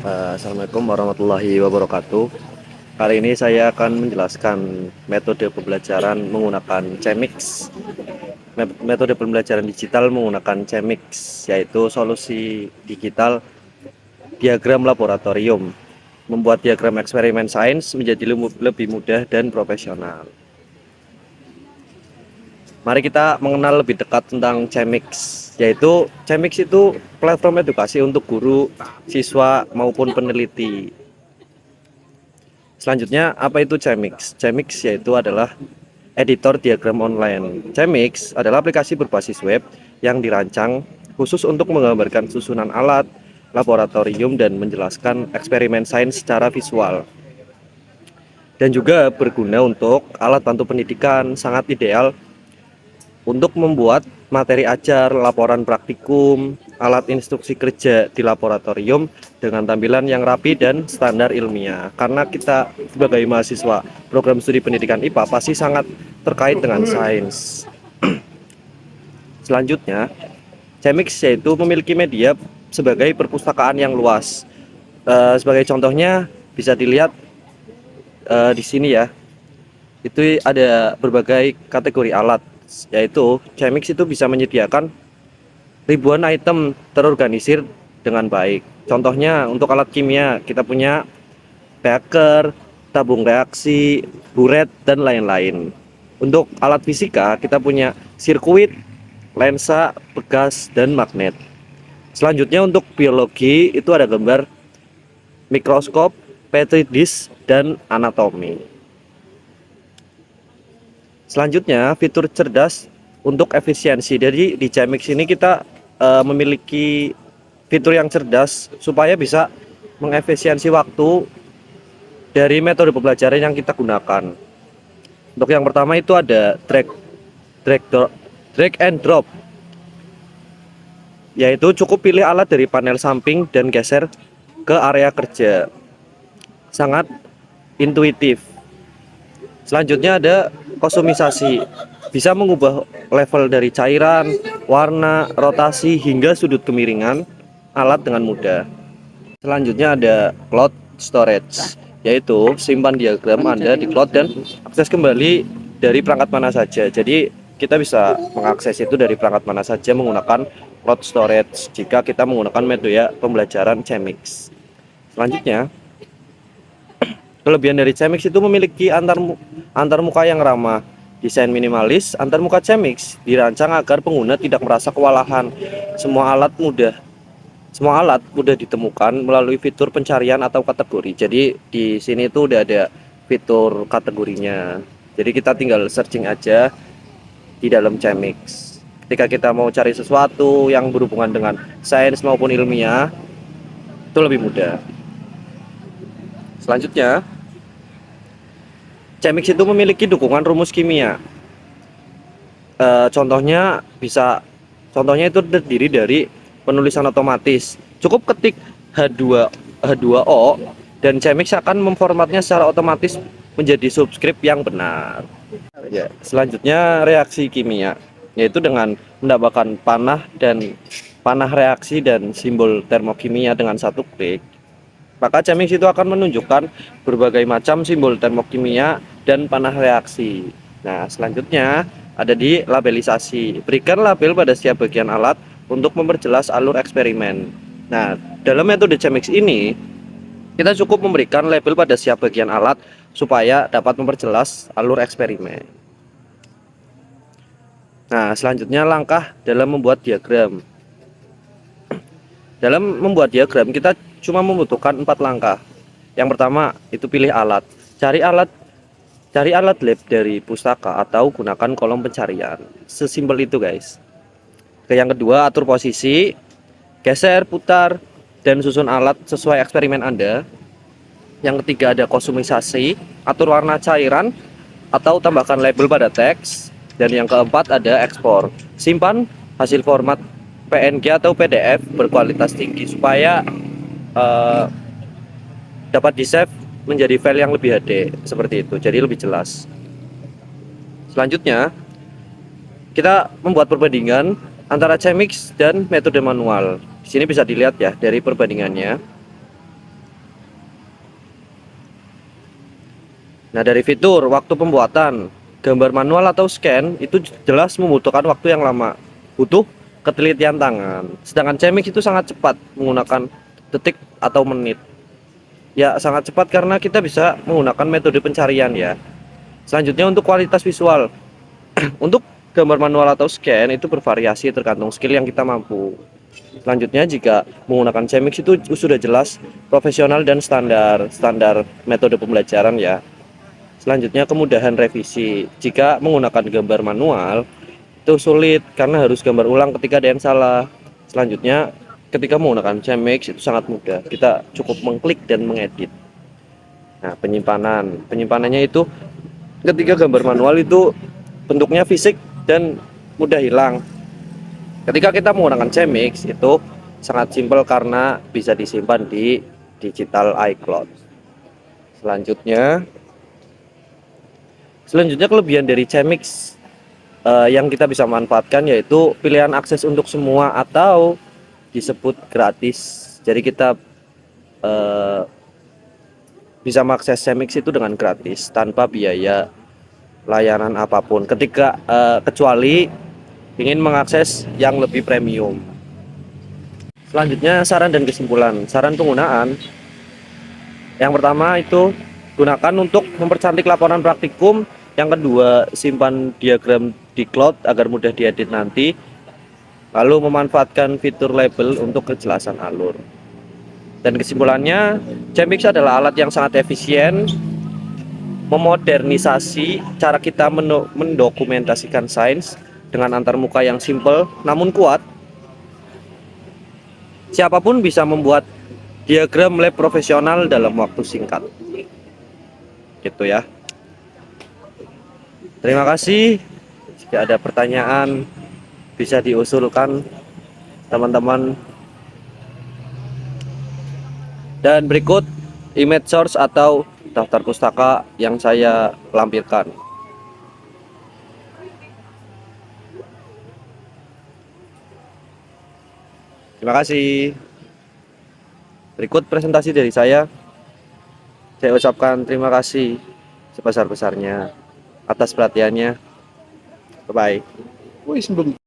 Assalamualaikum warahmatullahi wabarakatuh. Kali ini saya akan menjelaskan metode pembelajaran menggunakan CMix. Metode pembelajaran digital menggunakan CMix, yaitu solusi digital diagram laboratorium. Membuat diagram eksperimen sains menjadi lebih mudah dan profesional. Mari kita mengenal lebih dekat tentang CMix, yaitu CMix itu platform edukasi untuk guru, siswa maupun peneliti. Selanjutnya, apa itu CMix? CMix yaitu adalah editor diagram online. CMix adalah aplikasi berbasis web yang dirancang khusus untuk menggambarkan susunan alat, laboratorium, dan menjelaskan eksperimen sains secara visual. Dan juga berguna untuk alat bantu pendidikan, sangat ideal untuk membuat materi ajar, laporan praktikum, alat instruksi kerja di laboratorium dengan tampilan yang rapi dan standar ilmiah. Karena kita sebagai mahasiswa program studi pendidikan IPA pasti sangat terkait dengan sains. Selanjutnya, CMix yaitu memiliki media sebagai perpustakaan yang luas. Sebagai contohnya bisa dilihat di sini ya. Itu ada berbagai kategori alat, yaitu CMix itu bisa menyediakan ribuan item terorganisir dengan baik. Contohnya untuk alat kimia kita punya beaker, tabung reaksi, buret, dan lain-lain. Untuk alat fisika kita punya sirkuit, lensa, pegas, dan magnet. Selanjutnya untuk biologi itu ada gambar, mikroskop, petri dish, dan anatomi. Selanjutnya fitur cerdas untuk efisiensi. Jadi di CMix ini kita memiliki fitur yang cerdas supaya bisa mengefisiensi waktu dari metode pembelajaran yang kita gunakan. Untuk yang pertama itu ada drag and drop, yaitu cukup pilih alat dari panel samping dan geser ke area kerja. Sangat intuitif. Selanjutnya ada kustomisasi, bisa mengubah level dari cairan, warna, rotasi hingga sudut kemiringan alat dengan mudah. Selanjutnya ada cloud storage, yaitu simpan diagram Anda di cloud dan akses kembali dari perangkat mana saja. Jadi kita bisa mengakses itu dari perangkat mana saja menggunakan cloud storage jika kita menggunakan metode pembelajaran CMix. Selanjutnya, kelebihan dari CMix itu memiliki antarmuka yang ramah. Desain minimalis, antarmuka CMix dirancang agar pengguna tidak merasa kewalahan. Semua alat mudah ditemukan melalui fitur pencarian atau kategori. Jadi di sini tuh udah ada fitur kategorinya. Jadi kita tinggal searching aja di dalam CMix. Ketika kita mau cari sesuatu yang berhubungan dengan sains maupun ilmiah, itu lebih mudah. Selanjutnya, CMix itu memiliki dukungan rumus kimia. Contohnya itu terdiri dari penulisan otomatis. Cukup ketik H2O dan CMix akan memformatnya secara otomatis menjadi subskrip yang benar. Ya, selanjutnya reaksi kimia, yaitu dengan menambahkan panah reaksi dan simbol termokimia dengan satu klik, maka CMix itu akan menunjukkan berbagai macam simbol termokimia dan panah reaksi. Nah, selanjutnya ada di labelisasi. Berikan label pada setiap bagian alat untuk memperjelas alur eksperimen. Nah, dalam metode CMix ini, kita cukup memberikan label pada setiap bagian alat supaya dapat memperjelas alur eksperimen. Nah, selanjutnya langkah dalam membuat diagram. Dalam membuat diagram kita cuma membutuhkan 4 langkah. Yang pertama itu pilih alat. Cari alat lab dari pustaka atau gunakan kolom pencarian. Sesimpel itu, guys. Yang kedua, atur posisi, geser, putar, dan susun alat sesuai eksperimen Anda. Yang ketiga ada kustomisasi, atur warna cairan atau tambahkan label pada teks. Dan yang keempat ada ekspor. Simpan hasil format PNG atau PDF berkualitas tinggi supaya dapat di-save menjadi file yang lebih HD seperti itu, jadi lebih jelas. Selanjutnya kita membuat perbandingan antara CMix dan metode manual. Di sini bisa dilihat ya dari perbandingannya. Nah, dari fitur waktu pembuatan, gambar manual atau scan itu jelas membutuhkan waktu yang lama, butuh ketelitian tangan. Sedangkan CMYK itu sangat cepat menggunakan detik atau menit. Ya, sangat cepat karena kita bisa menggunakan metode pencarian ya. Selanjutnya untuk kualitas visual. Untuk gambar manual atau scan itu bervariasi tergantung skill yang kita mampu. Selanjutnya jika menggunakan CMYK itu sudah jelas profesional dan standar metode pembelajaran ya. Selanjutnya kemudahan revisi. Jika menggunakan gambar manual itu sulit karena harus gambar ulang ketika ada yang salah. Selanjutnya ketika menggunakan CMYK itu sangat mudah. Kita cukup mengklik dan mengedit. Nah, penyimpanannya itu ketika gambar manual itu bentuknya fisik dan mudah hilang. Ketika kita menggunakan CMYK itu sangat simpel karena bisa disimpan di digital iCloud. Selanjutnya kelebihan dari CMYK yang kita bisa manfaatkan yaitu pilihan akses untuk semua atau disebut gratis. Jadi kita bisa mengakses CMYK itu dengan gratis tanpa biaya layanan apapun. Kecuali ingin mengakses yang lebih premium. Selanjutnya saran dan kesimpulan. Saran penggunaan. Yang pertama itu gunakan untuk mempercantik laporan praktikum. Yang kedua, simpan diagram di cloud agar mudah diedit nanti. Lalu memanfaatkan fitur label untuk kejelasan alur. Dan kesimpulannya, CMYK adalah alat yang sangat efisien, memodernisasi cara kita mendokumentasikan sains dengan antarmuka yang simple namun kuat. Siapapun bisa membuat diagram lab profesional dalam waktu singkat. Gitu ya. Terima kasih. Jika ada pertanyaan bisa diusulkan teman-teman. Dan berikut image source atau daftar pustaka yang saya lampirkan. Terima kasih. Berikut presentasi dari saya. Saya ucapkan terima kasih sebesar-besarnya atas perhatiannya. Bye-bye. Wih, sebelum